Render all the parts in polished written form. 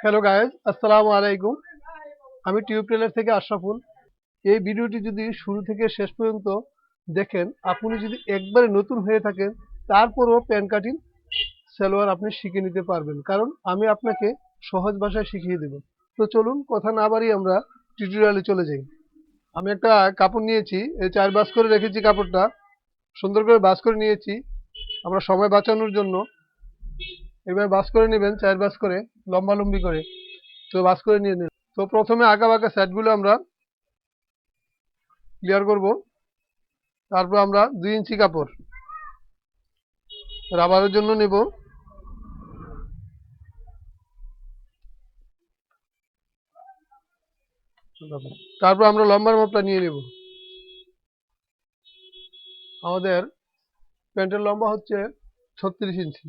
Hello guys, আসসালামু আলাইকুম। আমি টিউটোরিয়াল থেকে আশরাফুল। এই ভিডিওটি যদি শুরু থেকে শেষ পর্যন্ত দেখেন, আপনি যদি একবারে নতুন হয়ে থাকেন তারপরও প্যান কাটিং সালোয়ার আপনি শিখে নিতে পারবেন, কারণ আমি আপনাকে সহজ ভাষায় শিখিয়ে দেব। তো চলুন কথা না বাড়িয়ে আমরা টিউটোরিয়ালে চলে যাই। আমি একটা কাপড় নিয়েছি, এই 4 ভাঁজ করে রেখেছি, কাপড়টা সুন্দর করে ভাঁজ করে নিয়েছি আমরা সময় বাঁচানোর জন্য। এবার ভাঁজ করে নেবেন 4 ভাঁজ করে, লম্বালম্বি করে। তো ভাঁজ করে নিয়ে নিন। তো প্রথমে আঁকা বাঁকা সাইডগুলো আমরা ক্লিয়ার করব। তারপর আমরা 2 ইঞ্চি কাপড় রাবারের জন্য নেব। তারপর আমরা লম্বার মাপটা নিয়ে নেব। আমাদের প্যান্টের লম্বা হচ্ছে 36 ইঞ্চি।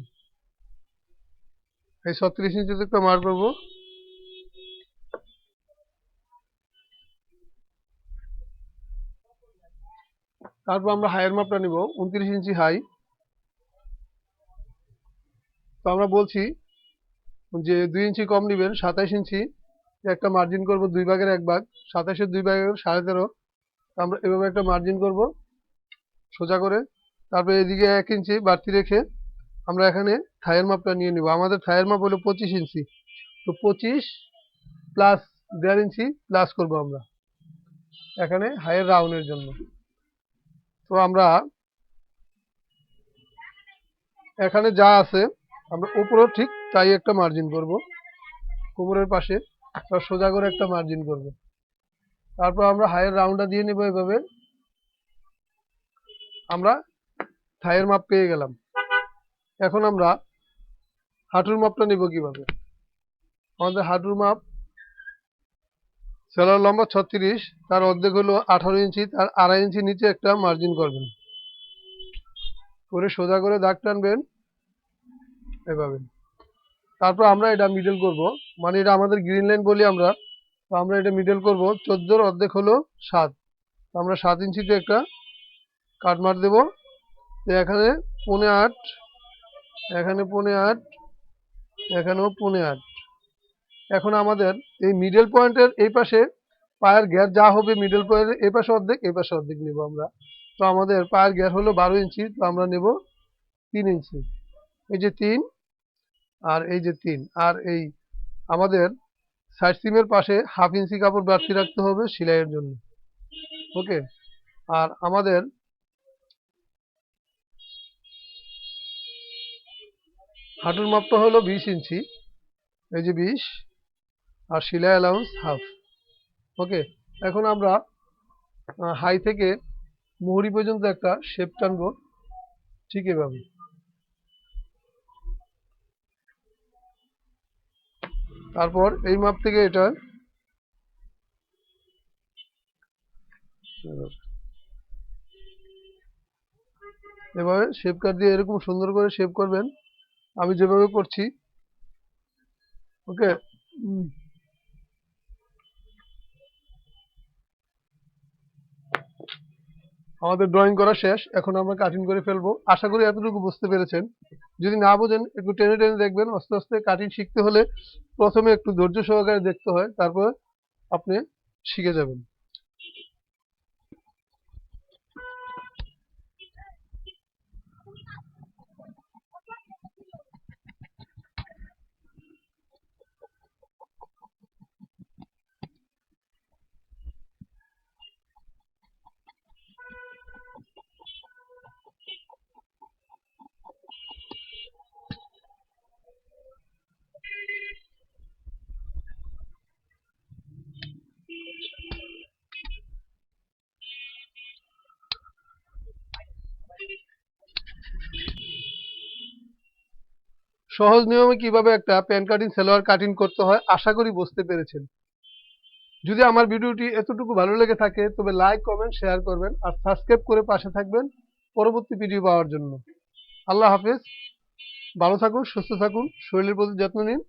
এই 36 ইঞ্চিতে একটা মার্ক করব। তারপর আমরা হাইয়ের মাপটা নিব, 29 ইঞ্চি হাই। তো আমরা বলছি যে 2 ইঞ্চি কম নেবেন, 27 ইঞ্চি একটা মার্জিন করব, 2 ভাগের 1 ভাগ, 27-এর 2 ভাগের 13.5। আমরা এভাবে একটা মার্জিন করব সোজা করে। তারপর এদিকে 1 ইঞ্চি বাড়তি রেখে আমরা এখানে থাইয়ের মাপটা নিয়ে নিব। আমাদের থাইয়ের মাপ হলো 25 ইঞ্চি। তো 25 প্লাস 1.5 ইঞ্চি প্লাস করব আমরা এখানে হাইয়ের রাউন্ডের জন্য। তো আমরা এখানে যা আছে আমরা উপরেও ঠিক তাই একটা মার্জিন করব, কোমরের পাশে সোজা করে একটা মার্জিন করব। তারপর আমরা হাইয়ের রাউন্ডটা দিয়ে নেব। এভাবে আমরা থাইয়ের মাপ পেয়ে গেলাম। এখন আমরা হাঁটুর মাপটা নিব কিভাবে। আমাদের হাঁটুর মাপ সেলার লম্বা 36, তার অর্ধেক হলো 18 ইঞ্চি, তার 2.5 ইঞ্চি নিচে একটা মার্জিন করবেন, করে সোজা করে দাগ টানবেন এভাবে। তারপর আমরা এটা মিডল করব, মানে এটা আমাদের গ্রিন লাইন বলি আমরা। তো আমরা এটা মিডল করব। 14-র অর্ধেক হলো 7, তো আমরা 7 ইঞ্চিতে একটা কাট মার দেব। তো এখানে 7.5, এখানে 7.5, এখানেও 7.5। এখন আমাদের এই মিডল পয়েন্টের এই পাশে পায়ের গ্যাপ যা হবে, মিডল পয়েন্টের এই পাশে অর্ধেক এই পাশে অর্ধেক নেব আমরা। তো আমাদের পায়ের গ্যাপ হলো 12 ইঞ্চি, তো আমরা নেব 3 ইঞ্চি। এই যে 3 আর এই যে 3, আর এই আমাদের সাইড সিমের পাশে 1/2 ইঞ্চি কাপড় বাড়তি রাখতে হবে সেলাইয়ের জন্য। ওকে। আর আমাদের হাঁটুর মাপটা হলো 20 ইঞ্চি, এই যে 20, আর সেলাই অ্যালাউন্স 1/2। ওকে। এখন আমরা হাই থেকে মুহুরি পর্যন্ত একটা শেপ টানবো ঠিক এভাবে। তারপর এই মাপ থেকে এটা এভাবে শেপ কাট দিয়ে এরকম সুন্দর করে শেপ করবেন, আমি যেভাবে করছি। ওকে। আমাদের ড্রয়িং করা শেষ, এখন আমরা কাটিং করে ফেলবো। আশা করি এতটুকু বুঝতে পেরেছেন। যদি না বোঝেন একটু টেনে টেনে দেখবেন। আস্তে আস্তে কাটিং শিখতে হলে প্রথমে একটু ধৈর্য সহকারে দেখতে হয়, তারপর আপনি শিখে যাবেন। সহজ নিয়মে কিভাবে একটা প্যান কাটিং সালোয়ার কাটিং করতে হয় আশা করি বুঝতে পেরেছেন। যদি আমার ভিডিওটি এতটুকু ভালো লেগে থাকে তবে লাইক, কমেন্ট, শেয়ার করবেন আর সাবস্ক্রাইব করে পাশে থাকবেন পরবর্তী ভিডিও পাওয়ার জন্য। আল্লাহ হাফেজ। ভালো থাকুন, সুস্থ থাকুন, শরীরের প্রতি যত্ন নিন।